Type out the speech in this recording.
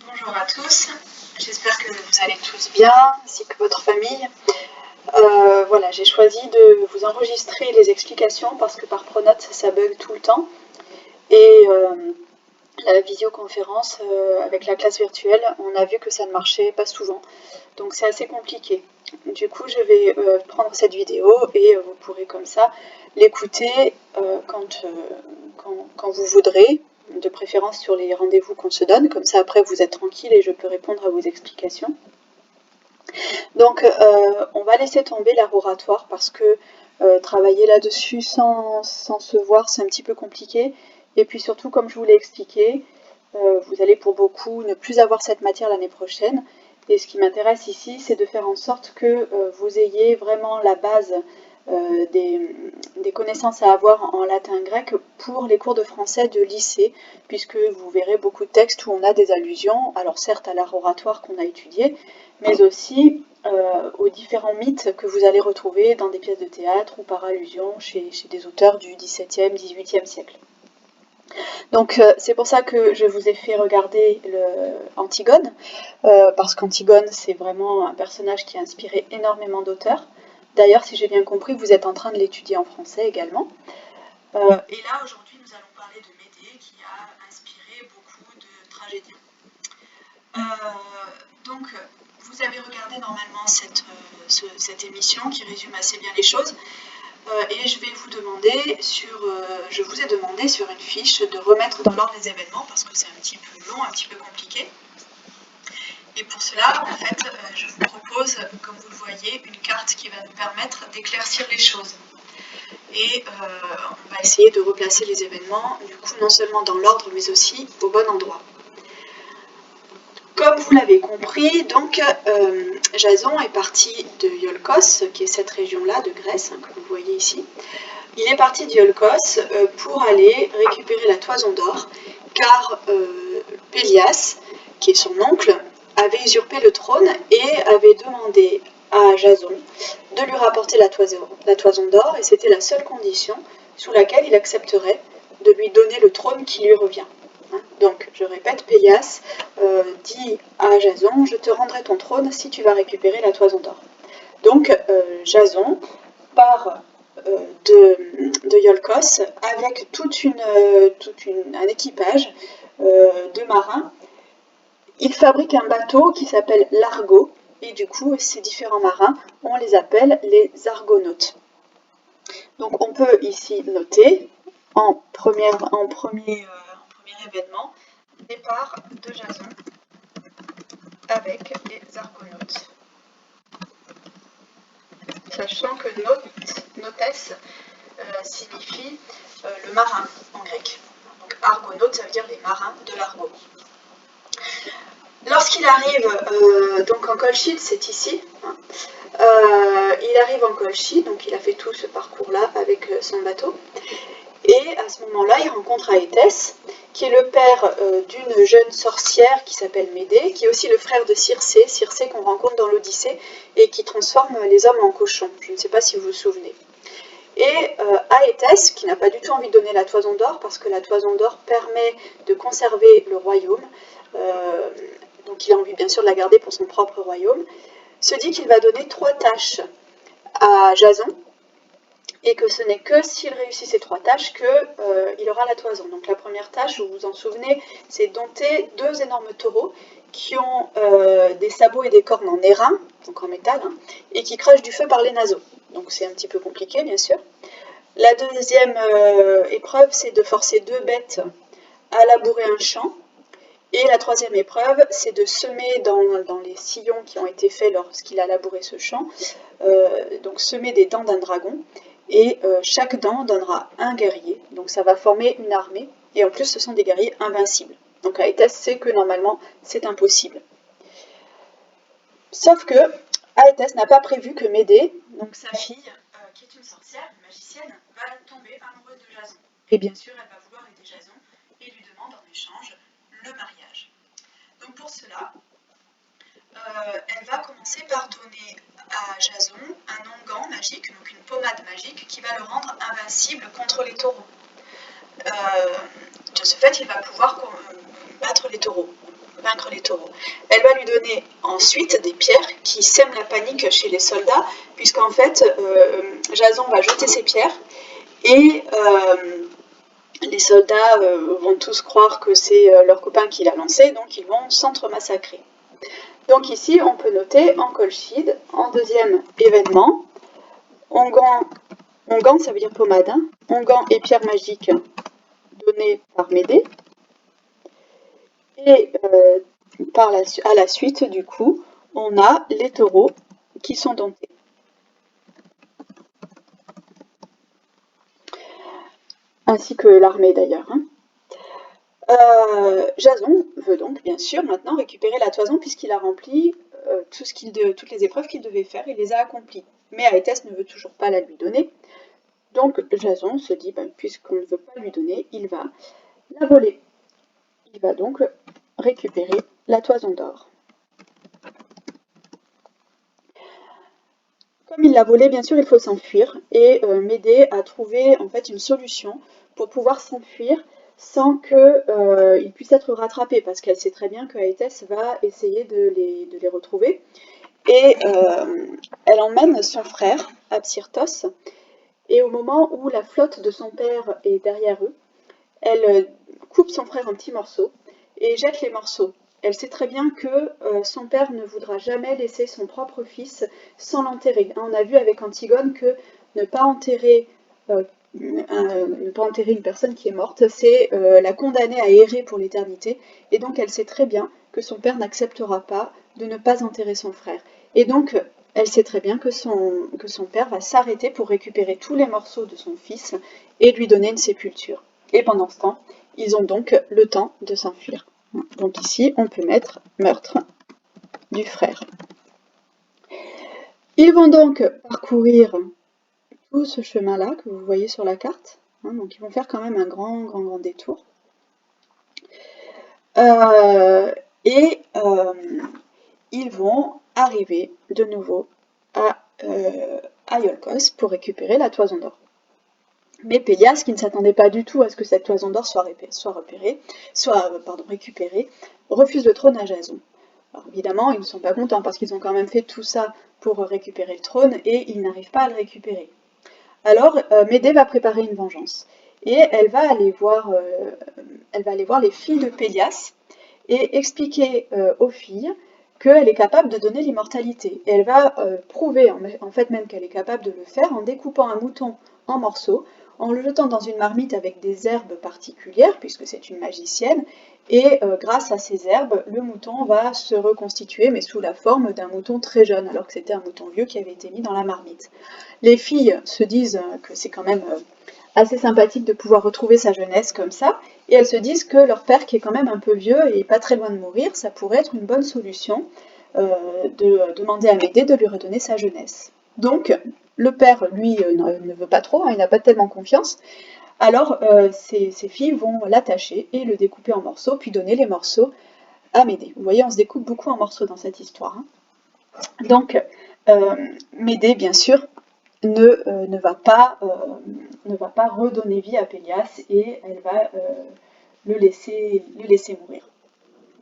Bonjour à tous, j'espère que vous allez tous bien, ainsi que votre famille. Voilà, j'ai choisi de vous enregistrer les explications parce que par Pronote ça bug tout le temps. Et la visioconférence avec la classe virtuelle, on a vu que ça ne marchait pas souvent. Donc c'est assez compliqué. Du coup, je vais prendre cette vidéo et vous pourrez comme ça l'écouter quand vous voudrez, de préférence sur les rendez-vous qu'on se donne, comme ça après vous êtes tranquille et je peux répondre à vos explications. Donc on va laisser tomber l'art oratoire parce que travailler là-dessus sans se voir c'est un petit peu compliqué. Et puis surtout, comme je vous l'ai expliqué, vous allez pour beaucoup ne plus avoir cette matière l'année prochaine. Et ce qui m'intéresse ici, c'est de faire en sorte que vous ayez vraiment la base des connaissances à avoir en latin grec pour les cours de français de lycée, puisque vous verrez beaucoup de textes où on a des allusions, alors certes à l'art oratoire qu'on a étudié, mais aussi aux différents mythes que vous allez retrouver dans des pièces de théâtre ou par allusion chez des auteurs du XVIIe, XVIIIe siècle. Donc c'est pour ça que je vous ai fait regarder Antigone, parce qu'Antigone c'est vraiment un personnage qui a inspiré énormément d'auteurs. D'ailleurs, si j'ai bien compris, vous êtes en train de l'étudier en français également. Et là, aujourd'hui, nous allons parler de Médée, qui a inspiré beaucoup de tragédiens. Donc, vous avez regardé normalement cette émission qui résume assez bien les choses. Et je vous ai demandé sur une fiche de remettre dans l'ordre les événements parce que c'est un petit peu long, un petit peu compliqué. Et pour cela, en fait, je vous propose, comme vous le voyez, une carte qui va nous permettre d'éclaircir les choses. Et on va essayer de replacer les événements, du coup, non seulement dans l'ordre, mais aussi au bon endroit. Comme vous l'avez compris, donc Jason est parti de Iolcos, qui est cette région-là de Grèce, que vous voyez ici. Il est parti d'Iolcos pour aller récupérer la toison d'or, car Pélias, qui est son oncle, avait usurpé le trône et avait demandé à Jason de lui rapporter la toison d'or, et c'était la seule condition sous laquelle il accepterait de lui donner le trône qui lui revient. Donc, je répète, Pélias dit à Jason, je te rendrai ton trône si tu vas récupérer la toison d'or. Donc, Jason part de Iolcos avec un équipage de marins. Il fabrique un bateau qui s'appelle l'Argo, et du coup, ces différents marins, on les appelle les argonautes. Donc, on peut ici noter en premier événement, départ de Jason avec les argonautes. Sachant que notes signifie le marin en grec. Donc argonautes, ça veut dire les marins de l'Argo. Lorsqu'il arrive donc en Colchide, c'est ici, il arrive en Colchide, donc il a fait tout ce parcours-là avec son bateau. Et à ce moment-là, il rencontre Aétès, qui est le père d'une jeune sorcière qui s'appelle Médée, qui est aussi le frère de Circé qu'on rencontre dans l'Odyssée, et qui transforme les hommes en cochons. Je ne sais pas si vous vous souvenez. Et Aétès, qui n'a pas du tout envie de donner la toison d'or, parce que la toison d'or permet de conserver le royaume, donc il a envie bien sûr de la garder pour son propre royaume, se dit qu'il va donner 3 tâches à Jason, et que ce n'est que s'il réussit ces 3 tâches qu'il aura la toison. Donc la première tâche, vous vous en souvenez, c'est dompter 2 énormes taureaux qui ont des sabots et des cornes en airain, donc en métal, et qui crachent du feu par les naseaux. Donc c'est un petit peu compliqué, bien sûr. La deuxième épreuve, c'est de forcer 2 bêtes à labourer un champ. Et la troisième épreuve, c'est de semer dans les sillons qui ont été faits lorsqu'il a labouré ce champ, donc semer des dents d'un dragon. Et chaque dent donnera un guerrier, donc ça va former une armée, et en plus ce sont des guerriers invincibles. Donc Aétès sait que normalement c'est impossible. Sauf que Aétès n'a pas prévu que Médée, donc sa fille, qui est une sorcière, une magicienne, va tomber amoureuse de Jason. Et bien sûr elle va vouloir aider Jason et lui demande en échange le mariage. Donc pour cela, elle va commencer par donner à Jason un onguent magique, donc une pommade magique, qui va le rendre invincible contre les taureaux. De ce fait, il va pouvoir battre les taureaux. vaincre les taureaux. Elle va lui donner ensuite des pierres qui sèment la panique chez les soldats, puisqu'en fait, Jason va jeter ses pierres et les soldats vont tous croire que c'est leur copain qui l'a lancé, donc ils vont s'entre-massacrer. Donc ici, on peut noter en Colchide, en deuxième événement, Onguent, ça veut dire pommade, hein, Onguent et pierre magique donnée par Médée. Et à la suite, du coup, on a les taureaux qui sont domptés. Ainsi que l'armée d'ailleurs. Hein. Jason veut donc bien sûr maintenant récupérer la toison puisqu'il a rempli toutes les épreuves qu'il devait faire, il les a accomplies. Mais Aétès ne veut toujours pas la lui donner. Donc Jason se dit, puisqu'on ne veut pas lui donner, il va la voler. Il va donc récupérer la toison d'or. Comme il l'a volée, bien sûr, il faut s'enfuir. Et Médée a trouvé en fait une solution pour pouvoir s'enfuir sans qu'il puisse être rattrapé, parce qu'elle sait très bien que Aétès va essayer de les retrouver. Et elle emmène son frère, Absyrtos, et au moment où la flotte de son père est derrière eux, elle coupe son frère en petits morceaux et jette les morceaux. Elle sait très bien que son père ne voudra jamais laisser son propre fils sans l'enterrer. On a vu avec Antigone que ne pas enterrer une personne qui est morte, c'est la condamner à errer pour l'éternité. Et donc elle sait très bien que son père n'acceptera pas de ne pas enterrer son frère. Et donc elle sait très bien que son père va s'arrêter pour récupérer tous les morceaux de son fils et lui donner une sépulture. Et pendant ce temps, ils ont donc le temps de s'enfuir. Donc ici, on peut mettre meurtre du frère. Ils vont donc parcourir tout ce chemin-là que vous voyez sur la carte. Donc ils vont faire quand même un grand détour. Ils vont arriver de nouveau à Iolcos pour récupérer la toison d'or. Mais Pélias, qui ne s'attendait pas du tout à ce que cette toison d'or soit récupérée, refuse le trône à Jason. Alors évidemment, ils ne sont pas contents parce qu'ils ont quand même fait tout ça pour récupérer le trône et ils n'arrivent pas à le récupérer. Alors Médée va préparer une vengeance et elle va aller voir les filles de Pélias et expliquer aux filles qu'elle est capable de donner l'immortalité. Et elle va prouver en fait même qu'elle est capable de le faire en découpant un mouton en morceaux, en le jetant dans une marmite avec des herbes particulières, puisque c'est une magicienne, et grâce à ces herbes, le mouton va se reconstituer, mais sous la forme d'un mouton très jeune, alors que c'était un mouton vieux qui avait été mis dans la marmite. Les filles se disent que c'est quand même assez sympathique de pouvoir retrouver sa jeunesse comme ça, et elles se disent que leur père, qui est quand même un peu vieux et pas très loin de mourir, ça pourrait être une bonne solution de demander à Médée de lui redonner sa jeunesse. Donc, le père, lui, ne veut pas trop, il n'a pas tellement confiance, alors ces filles vont l'attacher et le découper en morceaux, puis donner les morceaux à Médée. Vous voyez, on se découpe beaucoup en morceaux dans cette histoire. Donc, Médée, bien sûr, ne va pas redonner vie à Pélias et elle va le laisser mourir.